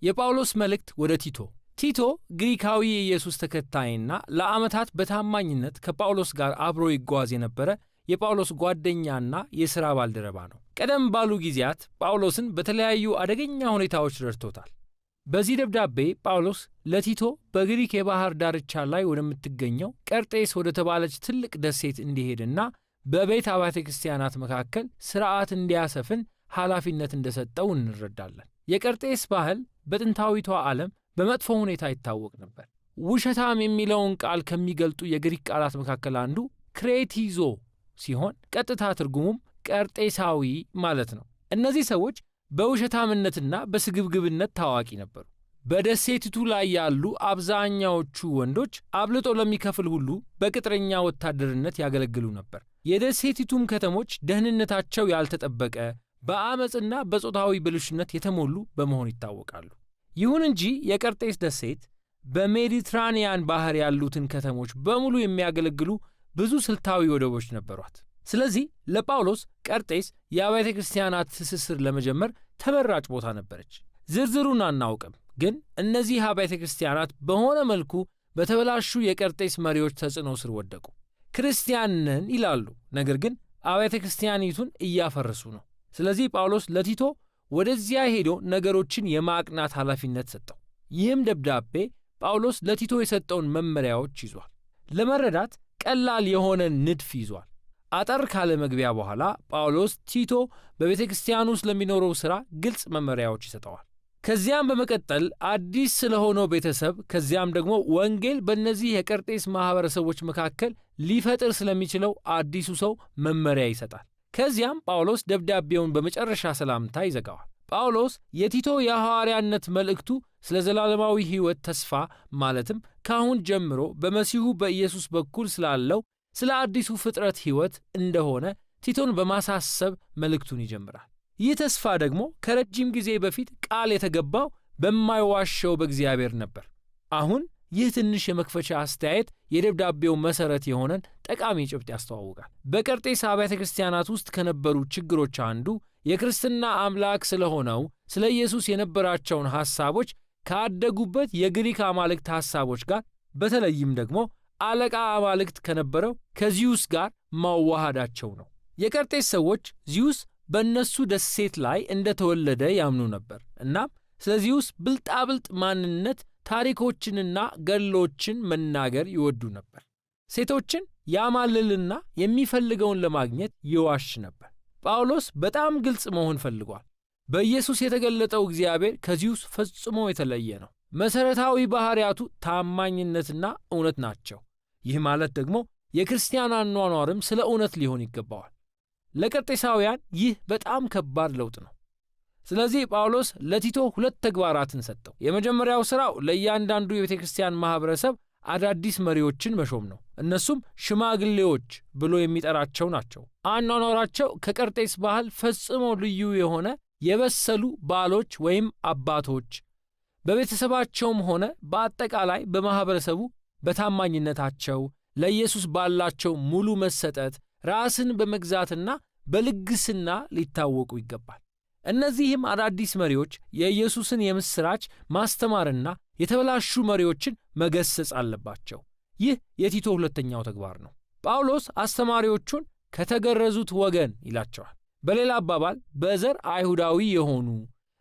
የጳውሎስ መልእክት ወደ ቲቶ ግሪካዊ የኢየሱስ ተከታይና ለዓመታት በታማኝነት ከጳውሎስ ጋር አብሮ ይጓዝ የነበረ የጳውሎስ ጓደኛና የሥራ ባልደረባ ነው። ቀደም ባሉ ጊዜያት ጳውሎስን በተለያዩ አደገኛ ሁኔታዎች ረድቶታል። በዚህ ደብዳቤ ጳውሎስ ለቲቶ በግሪክ የባህር ዳርቻ ላይ ወደምትገኘው ቀርጤስ ወደ ተባለች ትልቅ ደሴት እንዲሄድና በቤተ አብያተ ክርስቲያናት መካከል ሥርዓት እንዲያሰፍን ኃላፊነት እንደሰጠው እንረዳለን። የቀርጤስ ባህል በጥንታዊቷ ዓለም በመጥፎ ሁኔታ ይታወቅ ነበር። ውሸታም የሚለውን ቃል ከሚገልጡ የግሪክ ቃላት መካከል አንዱ ክሬቲዞ ሲሆን ቀጥታ ትርጉሙም ቀርጤሳዊ ማለት ነው። እነዚህ ሰዎች በውሸታምነትና በስግብግብነት ታዋቂ ነበሩ። በደሴቲቱ ላይ ያሉ አብዛኛዎቹ ወንዶች አብልጦ ለሚከፍል ሁሉ በቅጥረኛ ወታደርነት ያገለግሉ ነበር። የደሴቲቱም ከተሞች ደህንነታቸው ያልተጠበቀ፣ በአመፅና በጾታዊ ብልሽነት የተሞሉ በመሆን ይታወቃሉ። ይሁን እንጂ የቀርጤስ ደሴት በሜዲትራኒያን ባህር ያሉትን ከተሞች በሙሉ የሚያገለግሉ ብዙ ስልታዊ ወደቦች ነበሯት። ስለዚህ ለጳውሎስ ቀርጤስ የአብያተ ክርስቲያናት ትስስር ለመጀመር ተመራጭ ቦታ ነበረች። ዝርዝሩን አናውቅም፣ ግን እነዚህ አብያተ ክርስቲያናት በሆነ መልኩ በተበላሹ የቀርጤስ መሪዎች ተጽዕኖ ስር ወደቁ። ክርስቲያን ነን ይላሉ፣ ነገር ግን አብያተ ክርስቲያኒቱን እያፈረሱ ነው። ስለዚህ ጳውሎስ ለቲቶ ወደዚያ ሄዶ ነገሮችን የማቅናት ኃላፊነት ሰጠው። ይህም ደብዳቤ ጳውሎስ ለቲቶ የሰጠውን መመሪያዎች ይዟል። ለመረዳት ቀላል የሆነ ንድፍ ይዟል። አጠር ካለ መግቢያ በኋላ ጳውሎስ ቲቶ በቤተ ክርስቲያን ውስጥ ለሚኖረው ሥራ ግልጽ መመሪያዎች ይሰጠዋል። ከዚያም በመቀጠል አዲስ ስለሆነው ቤተሰብ፣ ከዚያም ደግሞ ወንጌል በእነዚህ የቀርጤስ ማኅበረሰቦች መካከል ሊፈጥር ስለሚችለው አዲሱ ሰው መመሪያ ይሰጣል። ከዚያም ጳውሎስ ደብዳቤውን በመጨረሻ ሰላምታ ይዘጋዋል። ጳውሎስ የቲቶ የሐዋርያነት መልእክቱ ስለ ዘላለማዊ ሕይወት ተስፋ ማለትም ካሁን ጀምሮ በመሲሁ በኢየሱስ በኩል ስላለው ስለ አዲሱ ፍጥረት ሕይወት እንደሆነ ቲቶን በማሳሰብ መልእክቱን ይጀምራል። ይህ ተስፋ ደግሞ ከረጅም ጊዜ በፊት ቃል የተገባው በማይዋሸው በእግዚአብሔር ነበር። አሁን ይህ ትንሽ የመክፈቻ አስተያየት የደብዳቤው መሠረት የሆነን ጠቃሚ ጭብጥ ያስተዋውቃል። በቀርጤስ አብያተ ክርስቲያናት ውስጥ ከነበሩ ችግሮች አንዱ የክርስትና አምላክ ስለሆነው ስለ ኢየሱስ የነበራቸውን ሐሳቦች ካደጉበት የግሪክ አማልክት ሐሳቦች ጋር በተለይም ደግሞ አለቃ አማልክት ከነበረው ከዚዩስ ጋር ማዋሃዳቸው ነው። የቀርጤስ ሰዎች ዚዩስ በእነሱ ደሴት ላይ እንደተወለደ ያምኑ ነበር። እናም ስለ ዚዩስ ብልጣብልጥ ማንነት ታሪኮችንና ገድሎችን መናገር ይወዱ ነበር። ሴቶችን ያማልልና የሚፈልገውን ለማግኘት ይዋሽ ነበር። ጳውሎስ በጣም ግልጽ መሆን ፈልጓል። በኢየሱስ የተገለጠው እግዚአብሔር ከዚዩስ ፈጽሞ የተለየ ነው። መሠረታዊ ባሕርያቱ ታማኝነትና እውነት ናቸው። ይህ ማለት ደግሞ የክርስቲያን አኗኗርም ስለ እውነት ሊሆን ይገባዋል። ለቀርጤሳውያን ይህ በጣም ከባድ ለውጥ ነው። ስለዚህ ጳውሎስ ለቲቶ 2 ተግባራትን ሰጠው። የመጀመሪያው ሥራው ለእያንዳንዱ የቤተ ክርስቲያን ማኅበረሰብ አዳዲስ መሪዎችን መሾም ነው። እነሱም ሽማግሌዎች ብሎ የሚጠራቸው ናቸው። አኗኗራቸው ከቀርጤስ ባህል ፈጽሞ ልዩ የሆነ የበሰሉ ባሎች ወይም አባቶች፣ በቤተሰባቸውም ሆነ በአጠቃላይ በማኅበረሰቡ በታማኝነታቸው፣ ለኢየሱስ ባላቸው ሙሉ መሰጠት፣ ራስን በመግዛትና በልግስና ሊታወቁ ይገባል። እነዚህም አዳዲስ መሪዎች የኢየሱስን የምሥራች ማስተማርና የተበላሹ መሪዎችን መገሰጽ አለባቸው። ይህ የቲቶ 2ኛው ተግባር ነው። ጳውሎስ አስተማሪዎቹን ከተገረዙት ወገን ይላቸዋል። በሌላ አባባል በዘር አይሁዳዊ የሆኑ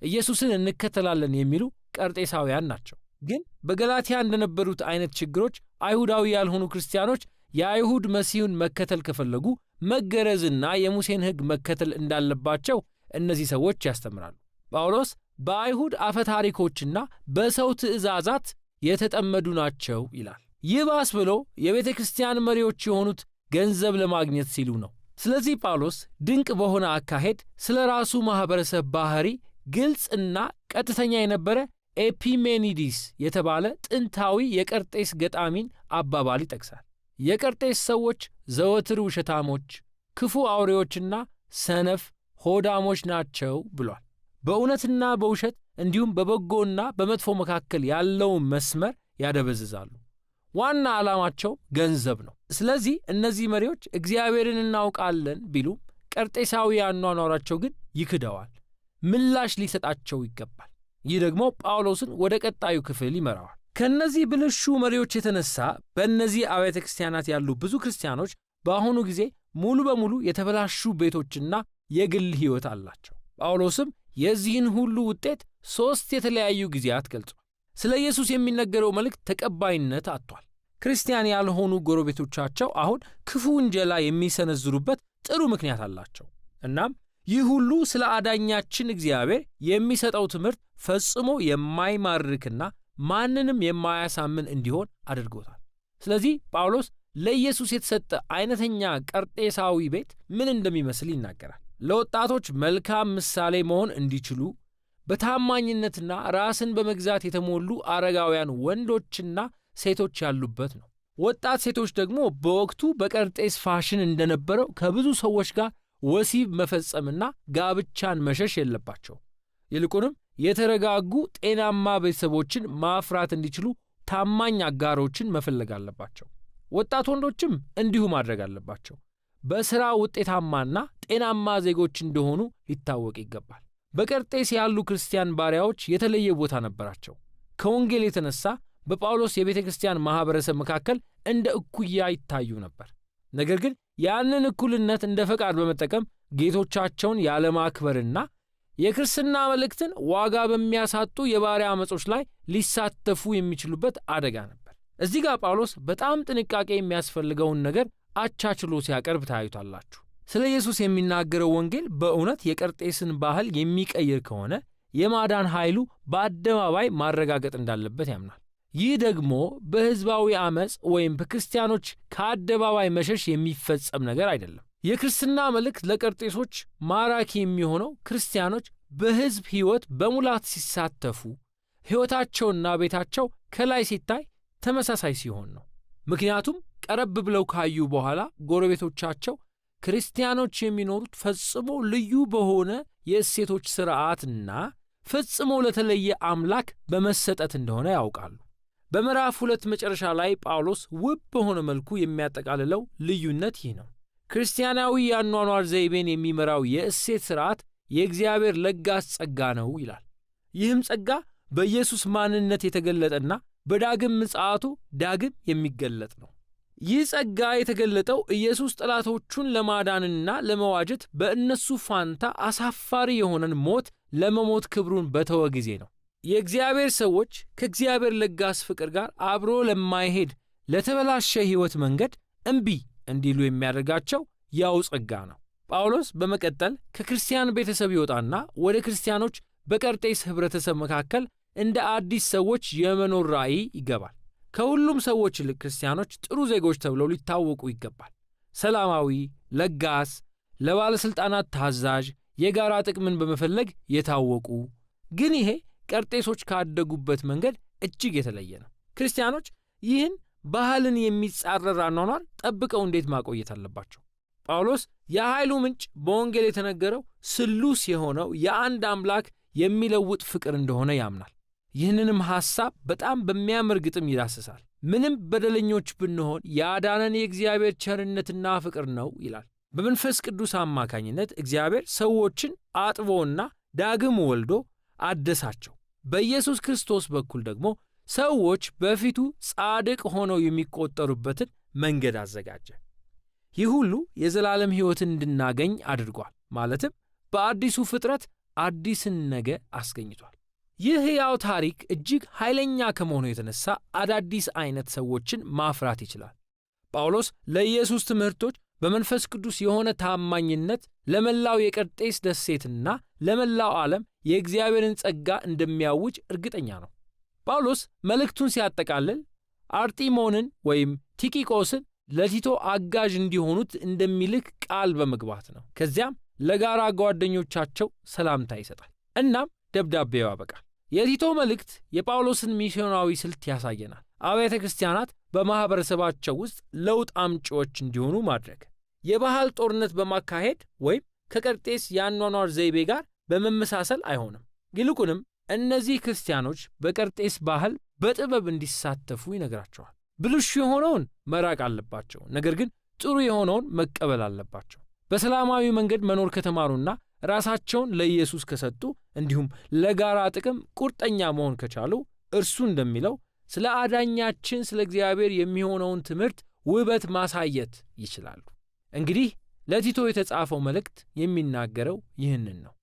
ኢየሱስን እንከተላለን የሚሉ ቀርጤሳውያን ናቸው። ግን በገላትያ እንደነበሩት አይነት ችግሮች አይሁዳዊ ያልሆኑ ክርስቲያኖች የአይሁድ መሲሁን መከተል ከፈለጉ መገረዝና የሙሴን ሕግ መከተል እንዳለባቸው እነዚህ ሰዎች ያስተምራሉ። ጳውሎስ በአይሁድ አፈታሪኮችና በሰው ትእዛዛት የተጠመዱ ናቸው ይላል። ይባስ ብሎ የቤተ ክርስቲያን መሪዎች የሆኑት ገንዘብ ለማግኘት ሲሉ ነው። ስለዚህ ጳውሎስ ድንቅ በሆነ አካሄድ ስለ ራሱ ማኅበረሰብ ባሕሪ ግልጽና ቀጥተኛ የነበረ ኤፒሜኒዲስ የተባለ ጥንታዊ የቀርጤስ ገጣሚን አባባል ይጠቅሳል። የቀርጤስ ሰዎች ዘወትር ውሸታሞች፣ ክፉ አውሬዎችና ሰነፍ ሆዳሞች ናቸው ብሏል። በእውነትና በውሸት እንዲሁም በበጎና በመጥፎ መካከል ያለውን መስመር ያደበዝዛሉ። ዋና ዓላማቸው ገንዘብ ነው። ስለዚህ እነዚህ መሪዎች እግዚአብሔርን እናውቃለን ቢሉም ቀርጤሳዊ አኗኗራቸው ግን ይክደዋል። ምላሽ ሊሰጣቸው ይገባል። ይህ ደግሞ ጳውሎስን ወደ ቀጣዩ ክፍል ይመራዋል። ከእነዚህ ብልሹ መሪዎች የተነሳ በእነዚህ አብያተ ክርስቲያናት ያሉ ብዙ ክርስቲያኖች በአሁኑ ጊዜ ሙሉ በሙሉ የተበላሹ ቤቶችና የግል ሕይወት አላቸው። ጳውሎስም የዚህን ሁሉ ውጤት 3 የተለያዩ ጊዜያት ገልጿል። ስለ ኢየሱስ የሚነገረው መልእክት ተቀባይነት አጥቷል። ክርስቲያን ያልሆኑ ጎረቤቶቻቸው አሁን ክፉ ውንጀላ የሚሰነዝሩበት ጥሩ ምክንያት አላቸው። እናም ይህ ሁሉ ስለ አዳኛችን እግዚአብሔር የሚሰጠው ትምህርት ፈጽሞ የማይማርክና ማንንም የማያሳምን እንዲሆን አድርጎታል። ስለዚህ ጳውሎስ ለኢየሱስ የተሰጠ አይነተኛ ቀርጤሳዊ ቤት ምን እንደሚመስል ይናገራል። ለወጣቶች መልካም ምሳሌ መሆን እንዲችሉ በታማኝነትና ራስን በመግዛት የተሞሉ አረጋውያን ወንዶችና ሴቶች ያሉበት ነው። ወጣት ሴቶች ደግሞ በወቅቱ በቀርጤስ ፋሽን እንደነበረው ከብዙ ሰዎች ጋር ወሲብ መፈጸምና ጋብቻን መሸሽ የለባቸው። ይልቁንም የተረጋጉ ጤናማ ቤተሰቦችን ማፍራት እንዲችሉ ታማኝ አጋሮችን መፈለግ አለባቸው። ወጣት ወንዶችም እንዲሁ ማድረግ አለባቸው። በሥራ ውጤታማና ጤናማ ዜጎች እንደሆኑ ሊታወቅ ይገባል። በቀርጤስ ያሉ ክርስቲያን ባሪያዎች የተለየ ቦታ ነበራቸው። ከወንጌል የተነሳ በጳውሎስ የቤተ ክርስቲያን ማኅበረሰብ መካከል እንደ እኩያ ይታዩ ነበር። ነገር ግን ያንን እኩልነት እንደ ፈቃድ በመጠቀም ጌቶቻቸውን ያለማክበርና የክርስትና መልእክትን ዋጋ በሚያሳጡ የባሪያ ዓመጾች ላይ ሊሳተፉ የሚችሉበት አደጋ ነበር። እዚህ ጋር ጳውሎስ በጣም ጥንቃቄ የሚያስፈልገውን ነገር አቻችሎ ሲያቀርብ ታዩታላችሁ። ስለ ኢየሱስ የሚናገረው ወንጌል በእውነት የቀርጤስን ባህል የሚቀይር ከሆነ የማዳን ኃይሉ በአደባባይ ማረጋገጥ እንዳለበት ያምናል። ይህ ደግሞ በሕዝባዊ ዓመፅ ወይም በክርስቲያኖች ከአደባባይ መሸሽ የሚፈጸም ነገር አይደለም። የክርስትና መልእክት ለቀርጤሶች ማራኪ የሚሆነው ክርስቲያኖች በሕዝብ ሕይወት በሙላት ሲሳተፉ፣ ሕይወታቸውና ቤታቸው ከላይ ሲታይ ተመሳሳይ ሲሆን ነው። ምክንያቱም ቀረብ ብለው ካዩ በኋላ ጎረቤቶቻቸው ክርስቲያኖች የሚኖሩት ፈጽሞ ልዩ በሆነ የእሴቶች ሥርዓትና ፈጽሞ ለተለየ አምላክ በመሰጠት እንደሆነ ያውቃሉ። በምዕራፍ 2 መጨረሻ ላይ ጳውሎስ ውብ በሆነ መልኩ የሚያጠቃልለው ልዩነት ይህ ነው። ክርስቲያናዊ የአኗኗር ዘይቤን የሚመራው የእሴት ሥርዓት የእግዚአብሔር ለጋስ ጸጋ ነው ይላል። ይህም ጸጋ በኢየሱስ ማንነት የተገለጠና በዳግም ምጽአቱ ዳግም የሚገለጥ ነው። ይህ ጸጋ የተገለጠው ኢየሱስ ጠላቶቹን ለማዳንና ለመዋጀት በእነሱ ፋንታ አሳፋሪ የሆነን ሞት ለመሞት ክብሩን በተወ ጊዜ ነው። የእግዚአብሔር ሰዎች ከእግዚአብሔር ለጋስ ፍቅር ጋር አብሮ ለማይሄድ ለተበላሸ ሕይወት መንገድ እምቢ እንዲሉ የሚያደርጋቸው ያው ጸጋ ነው። ጳውሎስ በመቀጠል ከክርስቲያን ቤተሰብ ይወጣና ወደ ክርስቲያኖች በቀርጤስ ኅብረተሰብ መካከል እንደ አዲስ ሰዎች የመኖር ራእይ ይገባል። ከሁሉም ሰዎች ይልቅ ክርስቲያኖች ጥሩ ዜጎች ተብለው ሊታወቁ ይገባል። ሰላማዊ፣ ለጋስ፣ ለባለሥልጣናት ታዛዥ፣ የጋራ ጥቅምን በመፈለግ የታወቁ። ግን ይሄ ቀርጤሶች ካደጉበት መንገድ እጅግ የተለየ ነው። ክርስቲያኖች ይህን ባህልን የሚጻረር አኗኗር ጠብቀው እንዴት ማቆየት አለባቸው? ጳውሎስ የኃይሉ ምንጭ በወንጌል የተነገረው ስሉስ የሆነው የአንድ አምላክ የሚለውጥ ፍቅር እንደሆነ ያምናል። ይህንንም ሐሳብ በጣም በሚያምር ግጥም ይዳስሳል። ምንም በደለኞች ብንሆን ያዳነን የእግዚአብሔር ቸርነትና ፍቅር ነው ይላል። በመንፈስ ቅዱስ አማካኝነት እግዚአብሔር ሰዎችን አጥቦና ዳግም ወልዶ አደሳቸው። በኢየሱስ ክርስቶስ በኩል ደግሞ ሰዎች በፊቱ ጻድቅ ሆነው የሚቆጠሩበትን መንገድ አዘጋጀ። ይህ ሁሉ የዘላለም ሕይወትን እንድናገኝ አድርጓል። ማለትም በአዲሱ ፍጥረት አዲስን ነገ አስገኝቷል። ይህ ሕያው ታሪክ እጅግ ኃይለኛ ከመሆኑ የተነሳ አዳዲስ አይነት ሰዎችን ማፍራት ይችላል። ጳውሎስ ለኢየሱስ ትምህርቶች በመንፈስ ቅዱስ የሆነ ታማኝነት ለመላው የቀርጤስ ደሴትና ለመላው ዓለም የእግዚአብሔርን ጸጋ እንደሚያውጅ እርግጠኛ ነው። ጳውሎስ መልእክቱን ሲያጠቃልል አርጢሞንን ወይም ቲኪቆስን ለቲቶ አጋዥ እንዲሆኑት እንደሚልክ ቃል በመግባት ነው። ከዚያም ለጋራ ጓደኞቻቸው ሰላምታ ይሰጣል። እናም ደብዳቤው ያበቃል። የቲቶ መልእክት የጳውሎስን ሚስዮናዊ ስልት ያሳየናል። አብያተ ክርስቲያናት በማኅበረሰባቸው ውስጥ ለውጥ አምጪዎች እንዲሆኑ ማድረግ፣ የባህል ጦርነት በማካሄድ ወይም ከቀርጤስ የአኗኗር ዘይቤ ጋር በመመሳሰል አይሆንም። ይልቁንም እነዚህ ክርስቲያኖች በቀርጤስ ባህል በጥበብ እንዲሳተፉ ይነግራቸዋል። ብልሹ የሆነውን መራቅ አለባቸው፣ ነገር ግን ጥሩ የሆነውን መቀበል አለባቸው። በሰላማዊ መንገድ መኖር ከተማሩና ራሳቸውን ለኢየሱስ ከሰጡ እንዲሁም ለጋራ ጥቅም ቁርጠኛ መሆን ከቻሉ እርሱ እንደሚለው ስለ አዳኛችን ስለ እግዚአብሔር የሚሆነውን ትምህርት ውበት ማሳየት ይችላሉ። እንግዲህ ለቲቶ የተጻፈው መልእክት የሚናገረው ይህንን ነው።